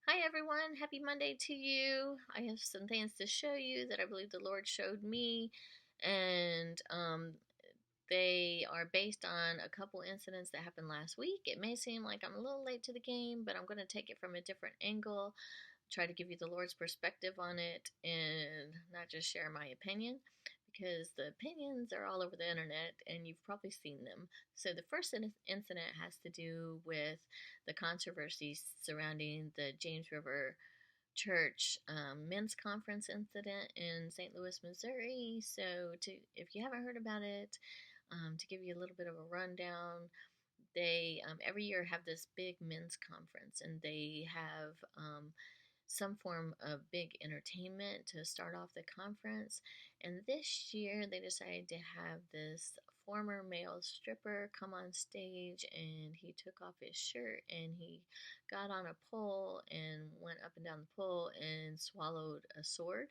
Hi everyone, happy Monday to you. I have some things to show you that I believe the Lord showed me, and they are based on a couple incidents that happened last week. It may seem like I'm a little late to the game, but I'm going to take it from a different angle, try to give you the Lord's perspective on it, and not just share my opinion. Because the opinions are all over the internet and you've probably seen them. So, the first incident has to do with the controversies surrounding the James River Church men's conference incident in St. Louis, Missouri. So, if you haven't heard about it, to give you a little bit of a rundown, they every year have this big men's conference, and they have some form of big entertainment to start off the conference. And this year they decided to have this former male stripper come on stage, and he took off his shirt and he got on a pole and went up and down the pole and swallowed a sword.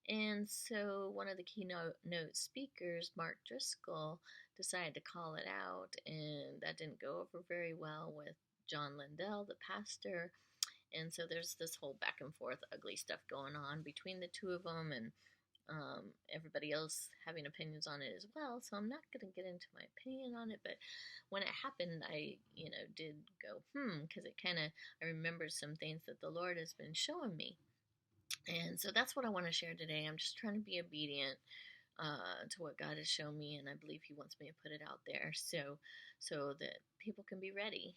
And so one of the keynote speakers, Mark Driscoll, decided to call it out, and that didn't go over very well with John Lindell, the pastor. And so there's this whole back and forth ugly stuff going on between the two of them, and everybody else having opinions on it as well. So I'm not going to get into my opinion on it, but when it happened, I did go because it kind of, I remember some things that the Lord has been showing me. And so that's what I want to share today. I'm just trying to be obedient to what God has shown me, and I believe He wants me to put it out there, so that people can be ready.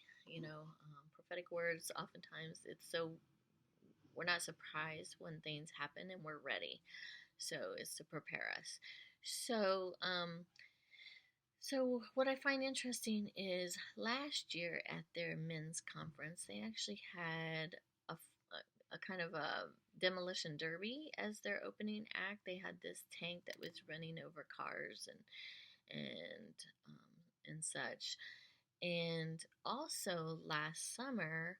Prophetic words, oftentimes we're not surprised when things happen, and we're ready. So it's to prepare us. So what I find interesting is last year at their men's conference, they actually had a kind of a demolition derby as their opening act. They had this tank that was running over cars and such. And also last summer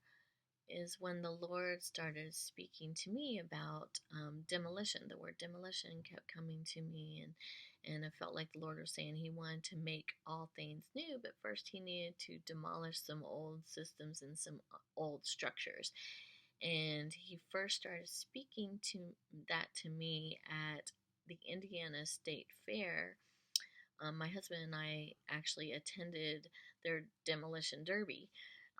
is when the Lord started speaking to me about demolition. The word demolition kept coming to me, and I felt like the Lord was saying He wanted to make all things new, but first He needed to demolish some old systems and some old structures. And He first started speaking to me at the Indiana State Fair. My husband and I actually attended their demolition derby.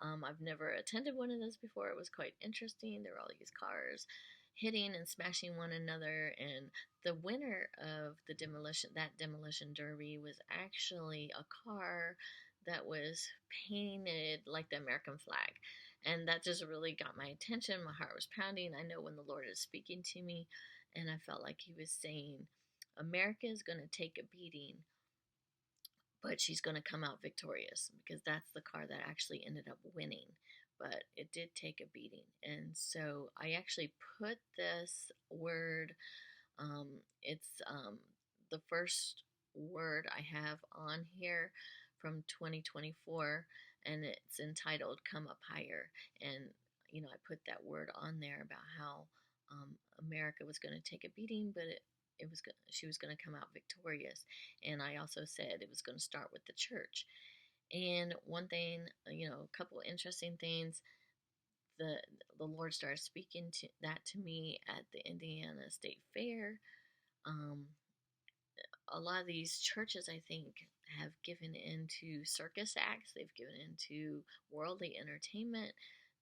I've never attended one of those before. It was quite interesting. There were all these cars hitting and smashing one another, and the winner of that demolition derby was actually a car that was painted like the American flag. And that just really got my attention. My heart was pounding. I know when the Lord is speaking to me, and I felt like He was saying, America is going to take a beating, but she's going to come out victorious, because that's the car that actually ended up winning. But it did take a beating. And so I actually put this word, it's the first word I have on here from 2024, and it's entitled Come Up Higher. And, I put that word on there about how America was going to take a beating, but she was going to come out victorious. And I also said it was going to start with the church. And one thing, a couple interesting things, the Lord started speaking to me at the Indiana State Fair. A lot of these churches, I think, have given into circus acts. They've given into worldly entertainment.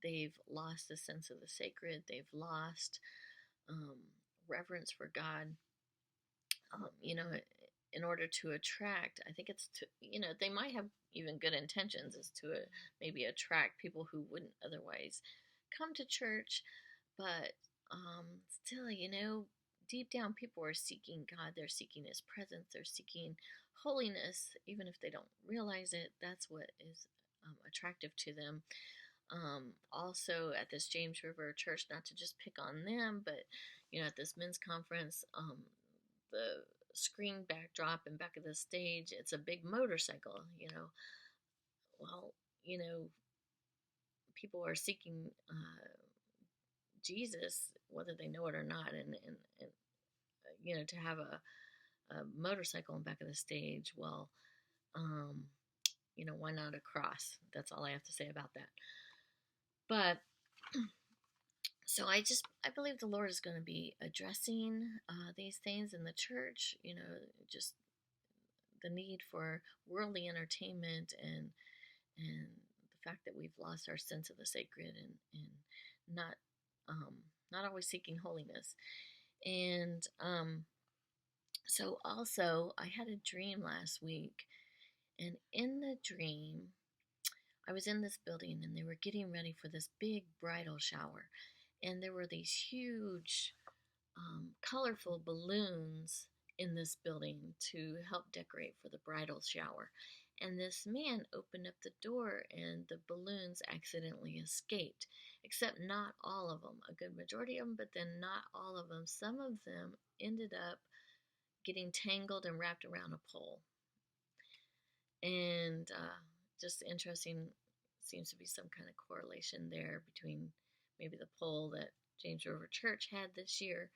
They've lost the sense of the sacred. They've lost reverence for God. In order to attract, I think it's to, they might have even good intentions as to maybe attract people who wouldn't otherwise come to church, but still, deep down, people are seeking God. They're seeking His presence. They're seeking holiness, even if they don't realize it. That's what is attractive to them. Also, at this James River Church, not to just pick on them, but at this men's conference, the screen backdrop and back of the stage, it's a big motorcycle. Well, people are seeking Jesus, whether they know it or not, and to have a motorcycle in back of the stage, well, why not a cross? That's all I have to say about that. But So I believe the Lord is going to be addressing these things in the church. Just the need for worldly entertainment, and the fact that we've lost our sense of the sacred, and not um, not always seeking holiness. And so also I had a dream last week, and in the dream I was in this building, and they were getting ready for this big bridal shower, and there were these huge colorful balloons in this building to help decorate for the bridal shower. And this man opened up the door, and the balloons accidentally escaped, except not all of them. A good majority of them, but then not all of them. Some of them ended up getting tangled and wrapped around a pole. And just interesting, seems to be some kind of correlation there between maybe the pole that James River Church had this year,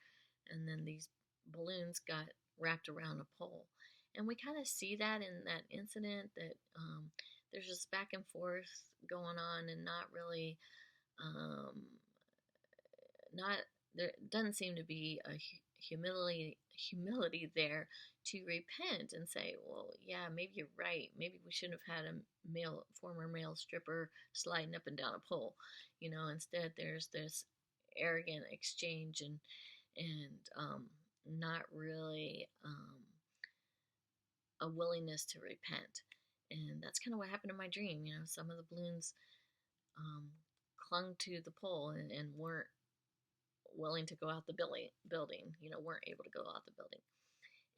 and then these balloons got wrapped around a pole. And we kind of see that in that incident, that there's just back and forth going on, and not really, not there doesn't seem to be a humility there to repent and say, well, yeah, maybe you're right. Maybe we shouldn't have had a former male stripper sliding up and down a pole. Instead there's this arrogant exchange, and not really a willingness to repent. And that's kind of what happened in my dream. Some of the balloons um, clung to the pole, and weren't willing to go out the building, weren't able to go out the building.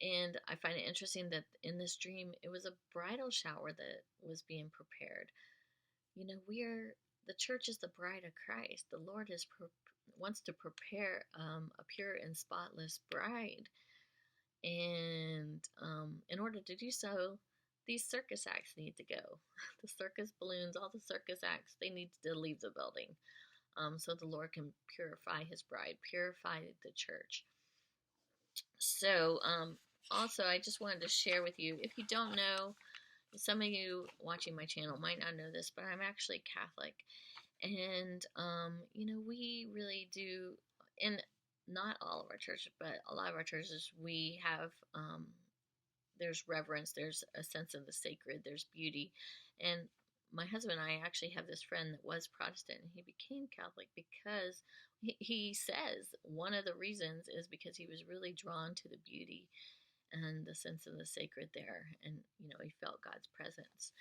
And I find it interesting that in this dream, it was a bridal shower that was being prepared. The church is the bride of Christ. The Lord wants to prepare a pure and spotless bride. And in order to do so, these circus acts need to go. The circus balloons, all the circus acts, they need to leave the building. So the Lord can purify his bride, purify the church. So also, I just wanted to share with you, if you don't know, some of you watching my channel might not know this, but I'm actually Catholic. And, we really do, in not all of our churches, but a lot of our churches, we have, there's reverence, there's a sense of the sacred, there's beauty. And my husband and I actually have this friend that was Protestant, and he became Catholic because he says one of the reasons is because he was really drawn to the beauty and the sense of the sacred there. And, he felt God's presence.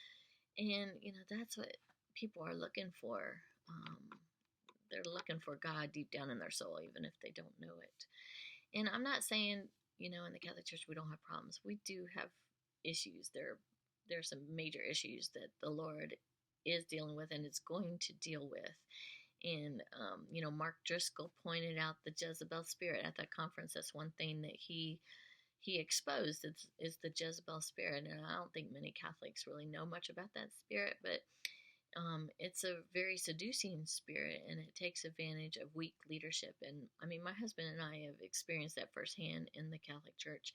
And, that's what people are looking for. They're looking for God deep down in their soul, even if they don't know it. And I'm not saying, in the Catholic Church we don't have problems. We do have issues. There's some major issues that the Lord is dealing with and is going to deal with. And, Mark Driscoll pointed out the Jezebel spirit at that conference. That's one thing that he exposed is the Jezebel spirit. And I don't think many Catholics really know much about that spirit, but it's a very seducing spirit, and it takes advantage of weak leadership. And I mean, my husband and I have experienced that firsthand in the Catholic Church.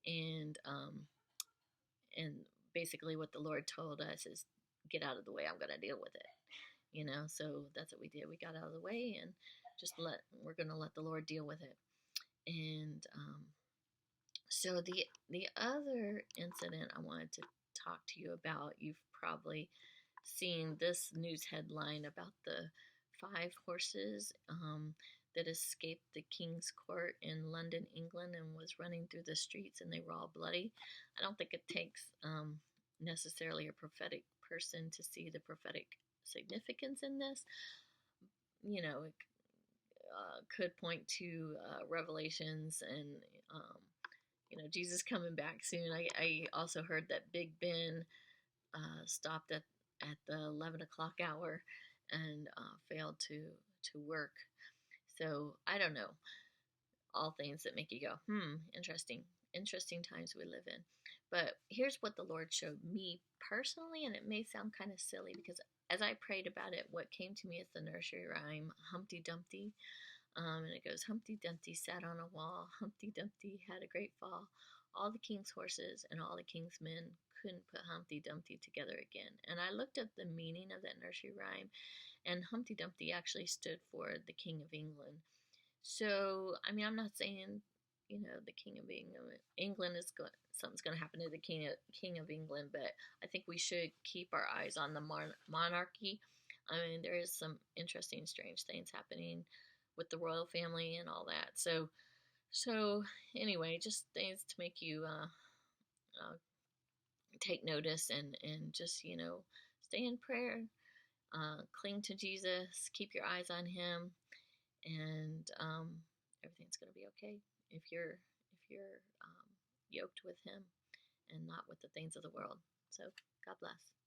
And basically what the Lord told us is, get out of the way, I'm going to deal with it. So that's what we did. We got out of the way, and we're going to let the Lord deal with it. And so the other incident I wanted to talk to you about, you've probably seen this news headline about the 5 horses that escaped the King's Court in London, England, and was running through the streets, and they were all bloody. I don't think it takes necessarily a prophetic person to see the prophetic significance in this. It could point to Revelations, and Jesus coming back soon. I also heard that Big Ben stopped at the 11 o'clock hour and failed to work. So I don't know. All things that make you go, interesting times we live in. But here's what the Lord showed me personally, and it may sound kind of silly because as I prayed about it, what came to me is the nursery rhyme, Humpty Dumpty. And it goes, Humpty Dumpty sat on a wall, Humpty Dumpty had a great fall. All the king's horses and all the king's men couldn't put Humpty Dumpty together again. And I looked up the meaning of that nursery rhyme, and Humpty Dumpty actually stood for the King of England. So, I mean, I'm not saying, the King of England is going, something's going to happen to the King of England, but I think we should keep our eyes on the monarchy. I mean, there is some interesting, strange things happening with the royal family and all that. So anyway, just things to make you take notice and just stay in prayer, cling to Jesus, keep your eyes on Him, and everything's going to be okay if you're yoked with Him and not with the things of the world. So God bless.